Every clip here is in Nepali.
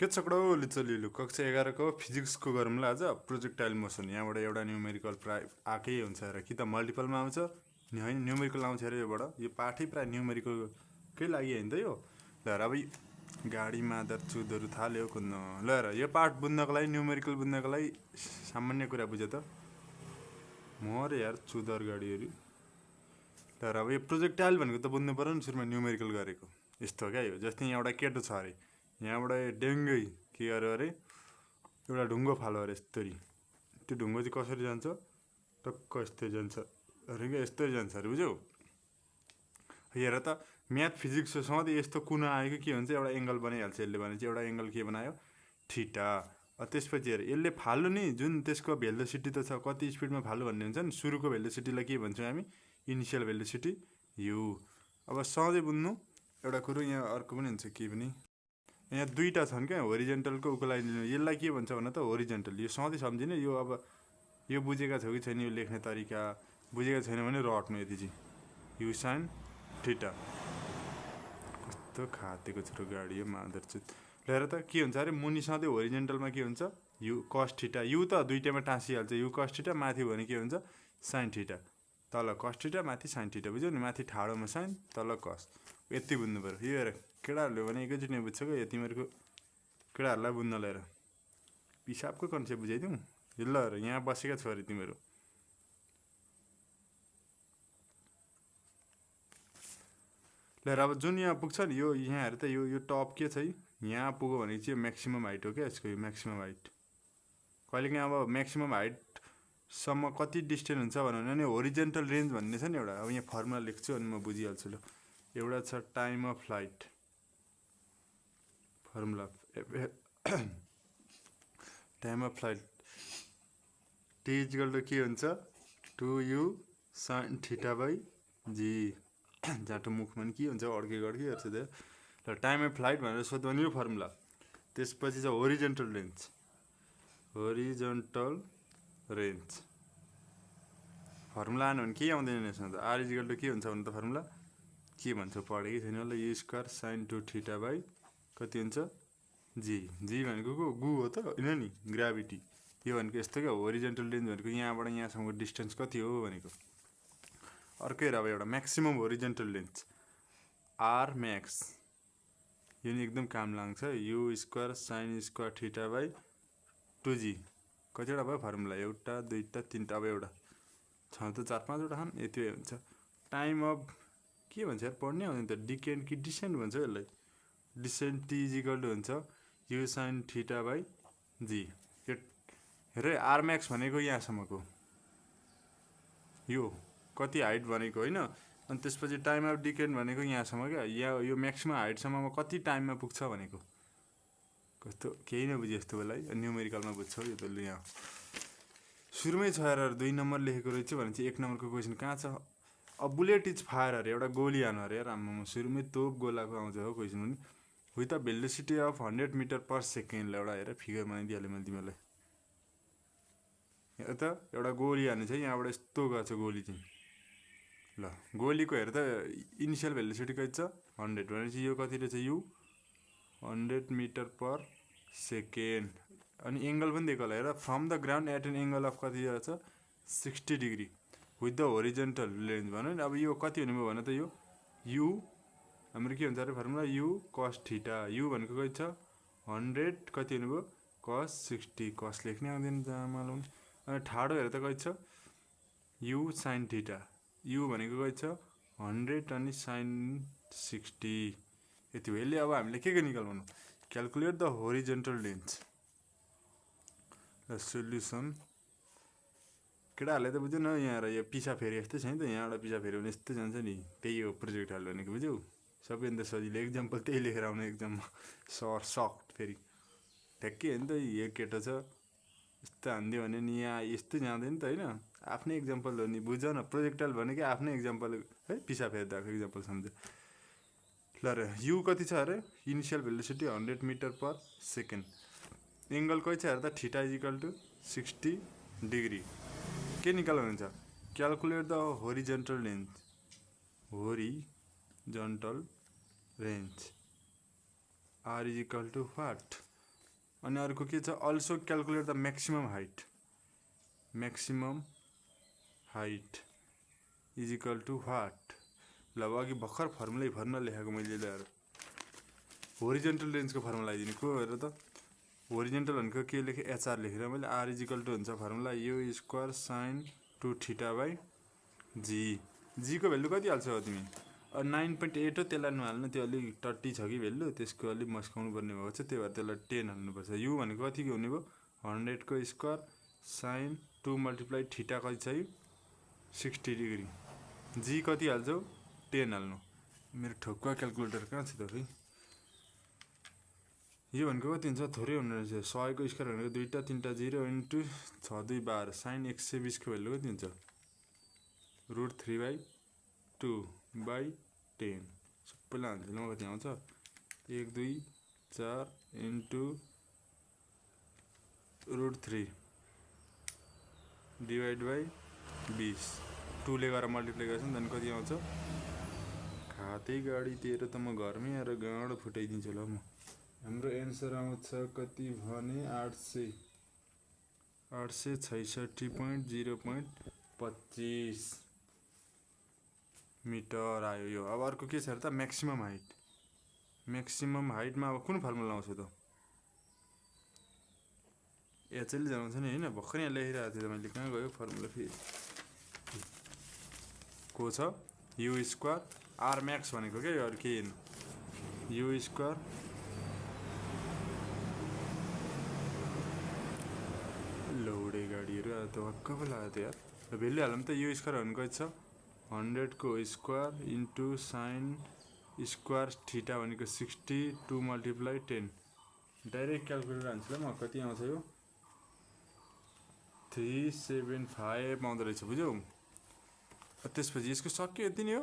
के छकडो लिचलिलु कक्षा 11 को फिजिक्स को गरौँला आज प्रोजेक्टाइल मोसन। यहाँबाट एउटा न्युमेरिकल प्राय आकै हुन्छ र कि त मल्टिपलमा आउँछ नि हैन न्युमेरिकल आउँछ रे योबाट। यो पाठै प्राय न्युमेरिकलकै लागि हैन त यो। ल अब गाडी मादर चुदहरु थाल्यो कुद्न। ल र यो पाठ बुझ्नको लागि न्युमेरिकल बुझ्नको लागि सामान्य कुरा बुझ त। मरे यार चुदर गाडीहरु। ल र अब यो प्रोजेक्टाइल भनेको त बुझ्नु पर्यो नि सुरुमा न्युमेरिकल गरेको। यस्तो क्या यो जस्तै यहाँ एउटा केटो छ अरे यहाँबाट डेङ्गै के गर्यो अरे एउटा ढुङ्गो फाल्यो अरे यस्तरी। त्यो ढुङ्गो चाहिँ कसरी जान्छ टक्क यस्तै जान्छ अरे के यस्तरी जान्छ अरे बुझ्यौ। हेर त म्याथ फिजिक्स सधैँ यस्तो कुना आएको के हुन्छ एउटा एङ्गल बनाइहाल्छ यसले भने चाहिँ एउटा एङ्गल के बनायो थीटा। त्यसपछि हेर यसले फाल्नु नि जुन त्यसको भेलोसिटी त छ कति स्पिडमा फाल्नु भन्ने हुन्छ नि सुरुको भेलोसिटीलाई के भन्छौँ हामी इनिसियल भेलोसिटी यु। अब सहजै बुझ्नु एउटा कुरो यहाँ अर्को पनि हुन्छ के पनि यहाँ दुईटा छन् क्या होरिजेन्टलको उको लागि यसलाई के भन्छ भन त होरिजेन्टल। यो सधैँ सम्झिने यो अब यो बुझेका छौ कि छैन यो लेख्ने तरिका बुझेका छैन भने रट्नु यति चाहिँ यु साइन थीटा। कस्तो खातेको छोरो गाडी हो मादरचुत। हेर त के हुन्छ अरे मुनि सधैँ होरिजेन्टलमा के हुन्छ यु कस थीटा। यु त दुईटामा टाँसिहाल्छ यु कस थीटा माथि भने के हुन्छ साइन थीटा। तल कस थीटा माथि साइन थीटा बुझ्यौ नि माथि ठाडोमा साइन तल कस। यति बुझ्नु पर्यो। यो हेर केटाहरूले भने एकैचोटि बुझ्छ क्या यो तिमीहरूको केटाहरूलाई बुझ्न लिएर पिसाबको कन्सेप्ट बुझाइदिउँ। ल हेर यहाँ बसेका छौ अरे तिमीहरू। ल अब जुन यहाँ पुग्छ नि यो यहाँ हेर त यो टप के छ यहाँ पुग्यो भने चाहिँ म्याक्सिमम हाइट हो क्या यसको यो म्याक्सिमम हाइट। कहिलेकाहीँ अब म्याक्सिमम हाइटसम्म कति डिस्टेन्स हुन्छ भन्यो भने होरिजेन्टल रेन्ज भन्ने छ नि एउटा। अब यहाँ फर्मुला लेख्छु अनि म बुझिहाल्छु। ल एउटा छ time of flight formula time of flight T equal to के हुन्छ 2u sin theta by g. जाटो मुखमा नि के हुन्छ अड्के गड्के गर्छ त्यो। ल टाइम अफ फ्लाइट भनेर सोध्यो भने यो फर्मुला। त्यसपछि छ होरिजेन्टल रेन्ज फर्मुला आएन भने के आउँदैन यसमा त आर इक्वल टु के हुन्छ भने त फर्मुला के भन्छ पढेकै छैन होला you square sine 2 theta by कति हुन्छ जी। जी भनेको गु हो त होइन नि ग्राभिटी। यो भनेको यस्तो क्या होरिजेन्टल रेन्ज भनेको यहाँबाट यहाँसम्मको डिस्टेन्स कति हो भनेको। अर्कै अब एउटा maximum horizontal range R max यो नि एकदम काम लाग्छ u square sine square theta by 2g। कतिवटा भयो फर्मुला एउटा दुईटा तिनवटा अब एउटा छ त 4-5वटा छन् यति हुन्छ। टाइम अफ के भन्छ यार पढ्नै आउँदैन त डिकेन्ड कि डिसेन्ट भन्छ यसलाई डिसेन्ट टी इक्वल टु हुन्छ यु साइन थीटा बाई जी। यो हेर आर म्याक्स भनेको यहाँसम्मको यो कति हाइट भनेको होइन। अनि त्यसपछि टाइम अफ डिकेन्ड भनेको यहाँसम्म क्या यहाँ यो म्याक्सिमम हाइटसम्ममा कति टाइममा पुग्छ भनेको। कस्तो केही नबुझे जस्तो बेला है न्युमेरिकलमा बुझ्छौ यो त। यहाँ सुरुमै छ यार 2 नम्बर लेखेको रहेछ भने चाहिँ 1 नम्बरको क्वेसन कहाँ छ। अब बुलेट इज फायर अरे एउटा गोली हानु अरे यार आम्मामा सुरुमै तोप गोलाको आउँछ हो क्वेसन पनि। With the velocity of 100 metre per second एउटा हेर फिगर बनाइदिइहालेँ मैले तिमीलाई। हेर त एउटा गोली हान्नु छ यहाँबाट यस्तो गएको छ गोली चाहिँ। ल गोलीको हेर त इनिसियल भेलोसिटी कति छ 100 भनेपछि यो कति रहेछ यु 100 मिटर पर सेकेन्ड। अनि एङ्गल पनि दिएको होला हेर from the ground at an angle of कति छ 60 degree with the horizontal range भन्यो नि। अब यो कति हुने भयो भने त यो यु हाम्रो के हुन्छ अरे formula you cos theta you भनेको कति छ 100 कति हुने भयो कस 60 कस लेख्ने आउँदैन जामालो। अनि ठाडो हेर त कति छ यु साइन थीटा यु भनेको कति छ 100 अनि साइन 60 यति हो। यसले अब हामीले के निकाल्नु calculate the horizontal range. Solution केटाहरूले त बुझ्यो न यहाँ यो पिसा फेरि यस्तै छ नि त यहाँबाट पिसा फेरि भने यस्तो जान्छ नि त्यही हो प्रोजेक्टाइल भनेको बुझ्यौ। सबैभन्दा सजिलो एक्जाम्पल त्यही लेखेर आउने एक्जाममा सक्ट फेरि ठ्याक्कै हो नि त यो केटो छ यस्तो हानिदियो भने नि यहाँ यस्तो जाँदैन त होइन। आफ्नै एक्जाम्पल हो नि बुझ न प्रोजेक्टाइल भनेकै आफ्नै एक्जाम्पल है पिसा फेरिदिएको एक्जाम्पल सम्झ। ल र यु कति छ अरे initial velocity 100 metre per second angle कति छ हेर त थीटा इक्वल टु 60 डिग्री। के निकाल्नु हुन्छ calculate the horizontal range R is equal to what अनि अर्को के छ also calculate the maximum height is equal to what. ल अब अघि भर्खर फर्मुला लेखेको मैले ल्याएर होरिजेन्टल रेन्जको फर्मुला आइदिने को हेर त होरिजेन्टल भनेको के लेखेँ एचआर लेखेर मैले आर इज इक्वल टु हुन्छ formula u square sine 2 theta by g को भ्यालु कति हाल्छौ तिमी 9.8 हो त्यसलाई नहाल्नु त्यो अलिक टट्टी छ कि भ्यालु त्यसको अलिक मस्काउनु पर्ने भएको छ त्यही भएर त्यसलाई 10 हाल्नुपर्छ यु भनेको कतिको हुने भयो 100 को स्क्वायर साइन 2 मल्टिप्लाई थीटा कति छ यो 60 डिग्री जी कति हाल्छौ 10 हाल्नु मेरो ठोक्का क्याल्कुलेटर कहाँ छ त खै यो भनेको कति हुन्छ थोरै हुने रहेछ 100 को स्क्वायर भनेको 2 टा 3 टा 0 इन्टु 6 2 12 साइन 120 को भ्यालु कति हुन्छ √3/2 बाई 10 सबैलाई हाल्नु कति आउँछ 1 2 4 इन्टु √3 डिभाइड बाई 20 2 ले गरेर मल्टिप्लाई गर्छ नि कति आउँछ खातै गाडी तेरो त म घरमै आएर गाँड फुटाइदिन्छु ल म हाम्रो एन्सर आउँछ कति भने 866.0.25 मिटर आयो यो। अब अर्को के छ त म्याक्सिमम हाइटमा अब कुन फर्मुला आउँछ त एचएलले जनाउँछ नि हैन भर्खर यहाँ लेखिरहेको थिएँ मैले कहाँ गयो फर्मुला फेरि को छ यु स्क्वायर आर म्याक्स भनेको के अरु के यु स्क्वायर लोडे गाडीहरु आ त वाक्क पो लाग्यो त यार भेल्यु हालौँ त यु स्क्वायर भनेको छ 100 को square into sign square theta भनेको 60 2 मल्टिप्लाई 10 डाइरेक्ट क्याल्कुलेटर हान्छु ल म कति आउँछ यो 375 आउँदो रहेछ बुझ्यौ त्यसपछि यसको सक्यो यति नै हो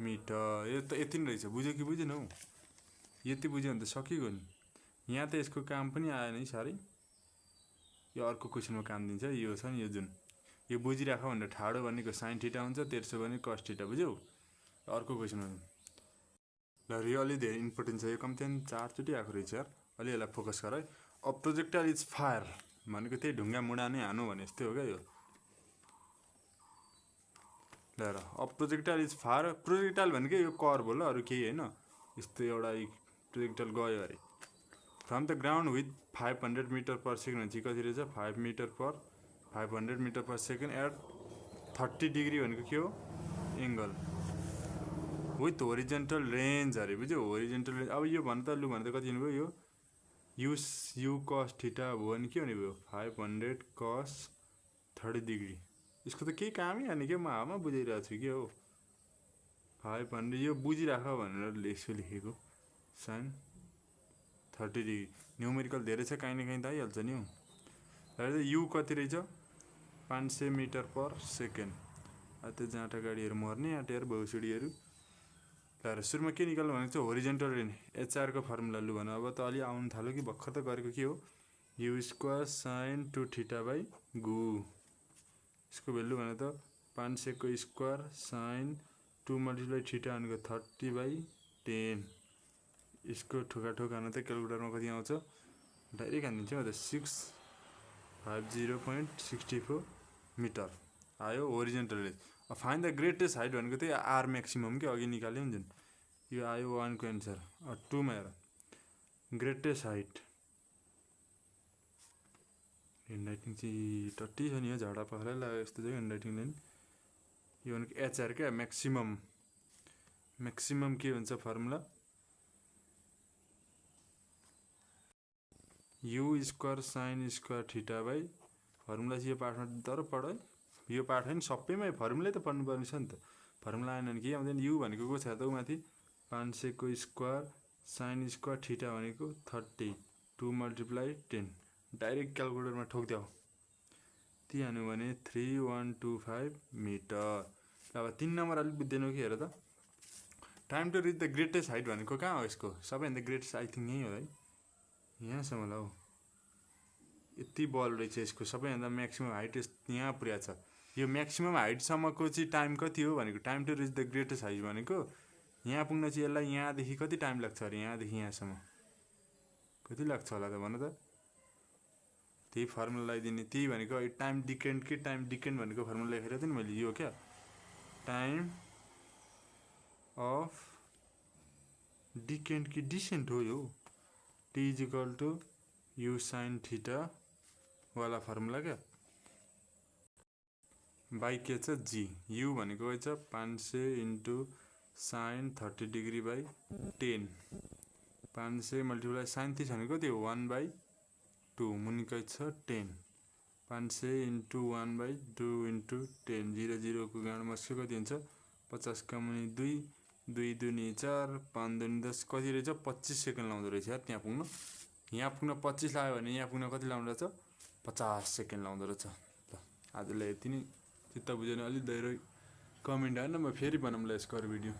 मिटर यो त यति नै रहेछ बुझ्यो कि बुझेन हौ यति बुझ्यो भने त सकियो नि यहाँ त यसको काम पनि आएन है साह्रै यो अर्को क्वेशनमा काम दिन्छ यो छ नि यो जुन यो बुझिराख भनेर ठाडो भनेको साइन थीटा हुन्छ तेर्सो भने कस थीटा बुझ्यौ अर्को क्वेशनमा ल रियली धेरै इम्पोर्टेन्ट छ यो कम्ती 4 चोटि आएको रहेछ यार अलि यसलाई फोकस गर है अ प्रोजेक्टाइल इज फायर भनेको त्यही ढुङ्गा मुढा नै हानु भने जस्तै हो क्या यो ल a projectile is fire projectile भनेको यो कर्भ हो ल अरु केही हैन यस्तो एउटा प्रोजेक्टाइल गयो अरे from the ground with 500 metre per second भने कति रहेछ 500 metre per second at 30 degree भनेको के हो एंगल विथ होरिजेन्टल रेन्ज अरे बुझ्यौ होरिजेन्टल रेन्ज अब यो भन त लु भन त कति हुनुभयो यो यु cos थीटा भयो भने के हुने भयो 500 cos 30 डिग्री यसको त केही कामै हाने के म हामा बुझाइरहेको छु के हो 500 यो बुझिराख भनेर लेखेको साइन 30 डिग्री न्युमेरिकल धेरै छ काहीँ न काहीँ त आइहाल्छ नि हौ यु कति रहेछ 500 मिटर पर सेकेन्ड त्यो जाँटा गाडीहरु मर्ने आटेर भौसुडीहरु ल सुरुमा के निकाल्नु भनेको छ होरिजेन्टल रेन्ज एचआर को फर्मुला लु भन अब त अलि आउन थाल्यो कि भर्खर त गरेको के हो you square sine 2 theta by गु यसको भ्यालु भने त 500 को स्क्वायर साइन 2 मल्टिप्लाई थीटा भनेको 30 बाई 10 यसको ठोका हाल्न त क्याल्कुलेटरमा कति आउँछ डाइरेक्ट हानिदिन्छ म त 650.64 मिटर आयो होरिजेन्टल रेन्ज अब फाइन्ड द ग्रेटेस्ट हाइट भनेको त्यही आर म्याक्सिमम के अघि निकाल्यौ नि जुन यो आयो 1 को एन्सर 2 मा हेर ग्रेटेस्ट हाइट ह्यान्डराइटिङ चाहिँ टट्टी छ नि यो झडा पखरा लाग्यो यस्तो चाहिँ ह्यान्डराइटिङ लाइन यो भनेको एचआर क्या म्याक्सिमम के हुन्छ formula u square sine square theta by formula चाहिँ यो पाठमा तर पढ है यो पाठ हैन सबैमै फर्मुलै त पढ्नु पर्ने छ नि त फर्मुला आएन भने के आउँदैन यु भनेको को छ त माथि 500 को स्क्वायर साइन स्क्वायर थीटा भनेको 30 2 मल्टिप्लाई 10 डाइरेक्ट क्याल्कुलेटरमा ठोक्देऊ ती हानु भने 3125 मिटर अब 3 नम्बर अलि बुझ्दैनौ के हेर त time to reach the greatest height भनेको कहाँ हो यसको सबैभन्दा ग्रेटेस्ट आई थिंक यही हो है यहाँसम्म ल यति बल रहेछ यसको सबैभन्दा म्याक्सिमम हाइट यहाँ पुर्या छ यो म्याक्सिमम हाइट सम्मको चाहिँ टाइम कति हो भनेको time to reach the greatest height भनेको यहाँ पुग्न चाहिँ यसलाई यहाँदेखि कति टाइम लाग्छ अरे यहाँदेखि यहाँसम्म कति लाग्छ होला त भन त। त्यही फर्मुला लगाइदिने, त्यही भनेको टाइम डिकेन्ड कि टाइम डिकेन्ड भनेको फर्मुला लेखेर थिएँ नि मैले, यो क्या टाइम अफ डिकेन्ड कि डिसेन्ट हो यो, T is equal to u sine theta वाला फर्मुला क्या, बाई के छ जी। यु भनेको छ 500 into sine 30 degree by 10, 500 multiply sine 30 भनेको त्यो 1/2 मुनिकै छ 10, 500 इन्टु 1/2 इन्टु 10, 0 0 को गाँड मस्क्यो कति हुन्छ 50 का मुनि 2, 2 दुनी 4, 5 दुनी 10 कति रहेछ 25 सेकेन्ड लाउँदो रहेछ यार त्यहाँ पुग्न। यहाँ पुग्न 25 लाग्यो भने यहाँ पुग्न कति लाउँदो रहेछ 50 सेकेन्ड लाउँदो रहेछ। ल आजलाई यति नै, चित्त बुझेन अलि धेरै कमेन्ट आएन, म फेरि बनाउँला यसको अरू भिडियो।